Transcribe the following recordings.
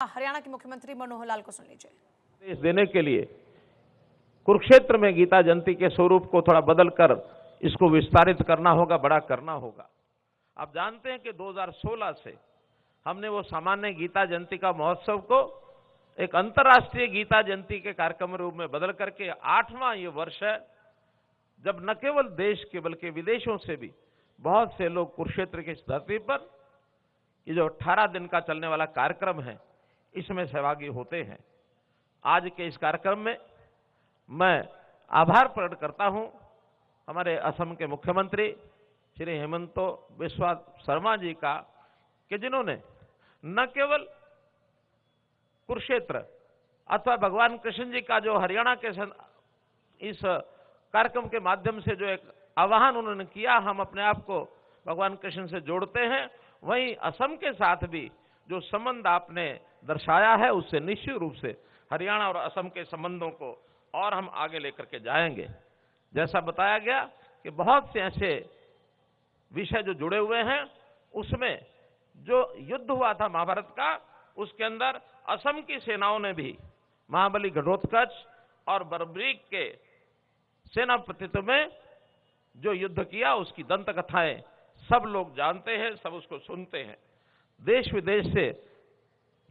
हरियाणा के मुख्यमंत्री मनोहर लाल को सुन लीजिए। इस देने के लिए कुरुक्षेत्र में गीता जयंती के स्वरूप को थोड़ा बदलकर इसको विस्तारित करना होगा, बड़ा करना होगा। आप जानते हैं कि 2016 से हमने वो सामान्य गीता जयंती का महोत्सव को एक अंतर्राष्ट्रीय गीता जयंती के कार्यक्रम रूप में बदल करके 8वां ये वर्ष है जब न केवल देश के बल्कि विदेशों से भी बहुत से लोग कुरुक्षेत्र की इस धरती पर ये जो 18 दिन का चलने वाला कार्यक्रम है इसमें सहभागी होते हैं। आज के इस कार्यक्रम में मैं आभार प्रकट करता हूं हमारे असम के मुख्यमंत्री श्री हेमंत बिस्वा शर्मा जी का कि जिन्होंने न केवल कुरुक्षेत्र अथवा भगवान कृष्ण जी का जो हरियाणा के इस कार्यक्रम के माध्यम से जो एक आह्वान उन्होंने किया, हम अपने आप को भगवान कृष्ण से जोड़ते हैं, वहीं असम के साथ भी जो संबंध आपने दर्शाया है उससे निश्चित रूप से हरियाणा और असम के संबंधों को और हम आगे लेकर के जाएंगे। जैसा बताया गया कि बहुत से ऐसे विषय जो जुड़े हुए हैं, उसमें जो युद्ध हुआ था महाभारत का, उसके अंदर असम की सेनाओं ने भी महाबली घटोत्कच और बर्बरीक के सेनापतित्व में जो युद्ध किया उसकी दंत कथाएं सब लोग जानते हैं, सब उसको सुनते हैं। देश विदेश से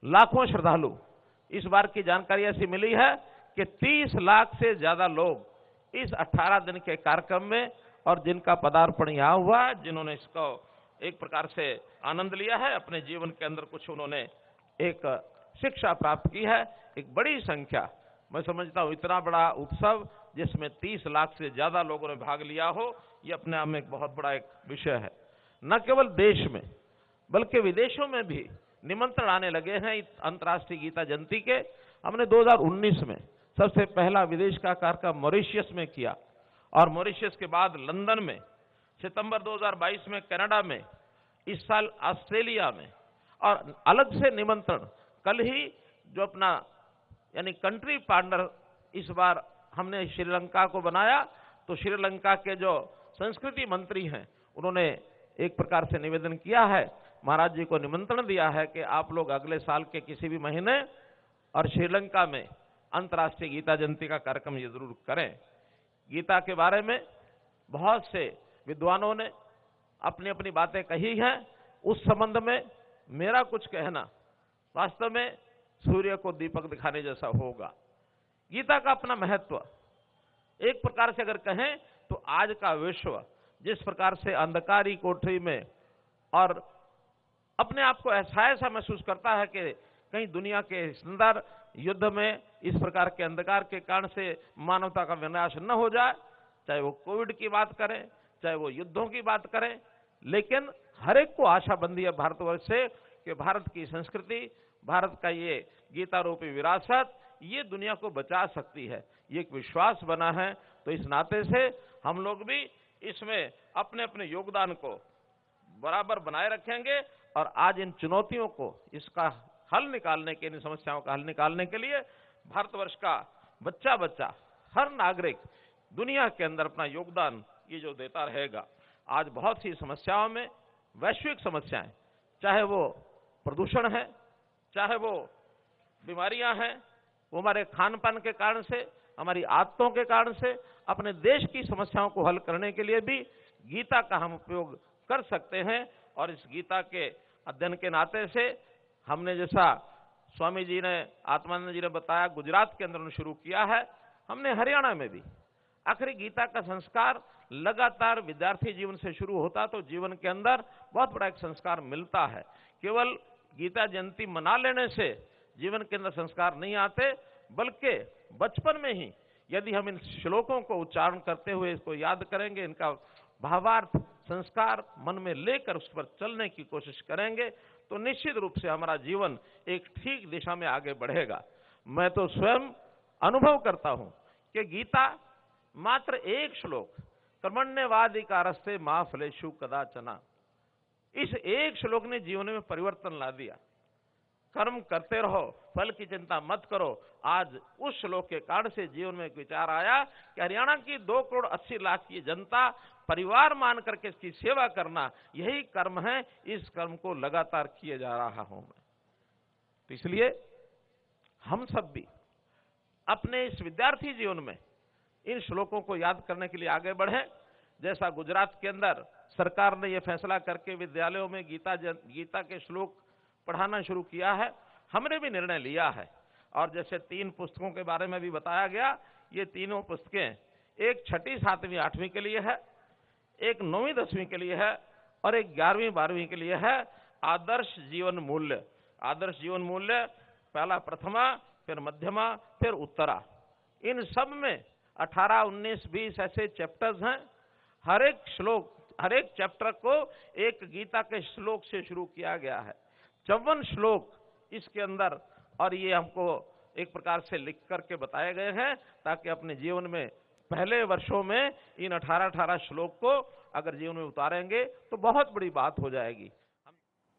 लाखों श्रद्धालु, इस बार की जानकारी ऐसी मिली है कि 30 लाख से ज्यादा लोग इस 18 दिन के कार्यक्रम में और जिनका पदार्पण यहां हुआ, जिन्होंने इसको एक प्रकार से आनंद लिया है, अपने जीवन के अंदर कुछ उन्होंने एक शिक्षा प्राप्त की है, एक बड़ी संख्या। मैं समझता हूं इतना बड़ा उत्सव जिसमें 30 लाख से ज्यादा लोगों ने भाग लिया हो, यह अपने आप में एक बहुत बड़ा एक विषय है। न केवल देश में बल्कि विदेशों में भी निमंत्रण आने लगे हैं अंतर्राष्ट्रीय गीता जयंती के। हमने 2019 में सबसे पहला विदेश का कार्यक्रम मॉरिशस में किया और मॉरिशस के बाद लंदन में, सितंबर 2022 में कनाडा में, इस साल ऑस्ट्रेलिया में, और अलग से निमंत्रण कल ही जो अपना यानी कंट्री पार्टनर इस बार हमने श्रीलंका को बनाया, तो श्रीलंका के जो संस्कृति मंत्री हैं उन्होंने एक प्रकार से निवेदन किया है, महाराज जी को निमंत्रण दिया है कि आप लोग अगले साल के किसी भी महीने और श्रीलंका में अंतर्राष्ट्रीय गीता जयंती का कार्यक्रम ये जरूर करें। गीता के बारे में बहुत से विद्वानों ने अपनी अपनी बातें कही हैं। उस संबंध में मेरा कुछ कहना वास्तव में सूर्य को दीपक दिखाने जैसा होगा। गीता का अपना महत्व एक प्रकार से अगर कहें तो आज का विश्व जिस प्रकार से अंधकारी कोठरी में और अपने आप को ऐसा महसूस करता है कि कहीं दुनिया के अंदर युद्ध में इस प्रकार के अंधकार के कारण से मानवता का विनाश न हो जाए, चाहे वो कोविड की बात करें, चाहे वो युद्धों की बात करें, लेकिन हर एक को आशा बंधी है भारतवर्ष से कि भारत की संस्कृति, भारत का ये गीता रूपी विरासत ये दुनिया को बचा सकती है। ये एक विश्वास बना है। तो इस नाते से हम लोग भी इसमें अपने अपने योगदान को बराबर बनाए रखेंगे और आज इन चुनौतियों को, इसका हल निकालने के, इन समस्याओं का हल निकालने के लिए भारतवर्ष का बच्चा बच्चा, हर नागरिक दुनिया के अंदर अपना योगदान ये जो देता रहेगा। आज बहुत सी समस्याओं में, वैश्विक समस्याएं, चाहे वो प्रदूषण है, चाहे वो बीमारियां हैं, वो हमारे खान पान के कारण से, हमारी आदतों के कारण से, अपने देश की समस्याओं को हल करने के लिए भी गीता का हम उपयोग कर सकते हैं। और इस गीता के अध्ययन के नाते से हमने, जैसा स्वामी जी ने, आत्मानंद जी ने बताया, गुजरात के अंदर शुरू किया है, हमने हरियाणा में भी। आखिर गीता का संस्कार लगातार विद्यार्थी जीवन से शुरू होता तो जीवन के अंदर बहुत बड़ा एक संस्कार मिलता है। केवल गीता जयंती मना लेने से जीवन के अंदर संस्कार नहीं आते, बल्कि बचपन में ही यदि हम इन श्लोकों को उच्चारण करते हुए इसको याद करेंगे, इनका भावार्थ संस्कार मन में लेकर उस पर चलने की कोशिश करेंगे, तो निश्चित रूप से हमारा जीवन एक ठीक दिशा में आगे बढ़ेगा। मैं तो स्वयं अनुभव करता हूं कि गीता मात्र एक श्लोक, कर्मण्येवाधिकारस्ते मा फलेषु कदाचन, इस एक श्लोक ने जीवन में परिवर्तन ला दिया। कर्म करते रहो, फल की चिंता मत करो। आज उस श्लोक के कारण से जीवन में एक विचार आया कि हरियाणा की 2 करोड़ 80 लाख की जनता परिवार मान करके इसकी सेवा करना, यही कर्म है। इस कर्म को लगातार किए जा रहा हूं मैं। तो इसलिए हम सब भी अपने इस विद्यार्थी जीवन में इन श्लोकों को याद करने के लिए आगे बढ़ें। जैसा गुजरात के अंदर सरकार ने यह फैसला करके विद्यालयों में गीता के श्लोक पढ़ाना शुरू किया है, हमने भी निर्णय लिया है। और जैसे 3 पुस्तकों के बारे में भी बताया गया, ये तीनों पुस्तकें, एक 6ठी, 7वीं, 8वीं के लिए है, एक 9वीं, 10वीं के लिए है और एक 11वीं, 12वीं के लिए है। आदर्श जीवन मूल्य, आदर्श जीवन मूल्य पहला प्रथमा, फिर मध्यमा, फिर उत्तरा। इन सब में 18, 19, 20 ऐसे चैप्टर्स हैं। हर एक श्लोक, हर एक चैप्टर को एक गीता के श्लोक से शुरू किया गया है। 54 श्लोक इसके अंदर, और ये हमको एक प्रकार से लिख करके बताए गए हैं ताकि अपने जीवन में पहले वर्षों में इन 18 श्लोक को अगर जीवन में उतारेंगे तो बहुत बड़ी बात हो जाएगी।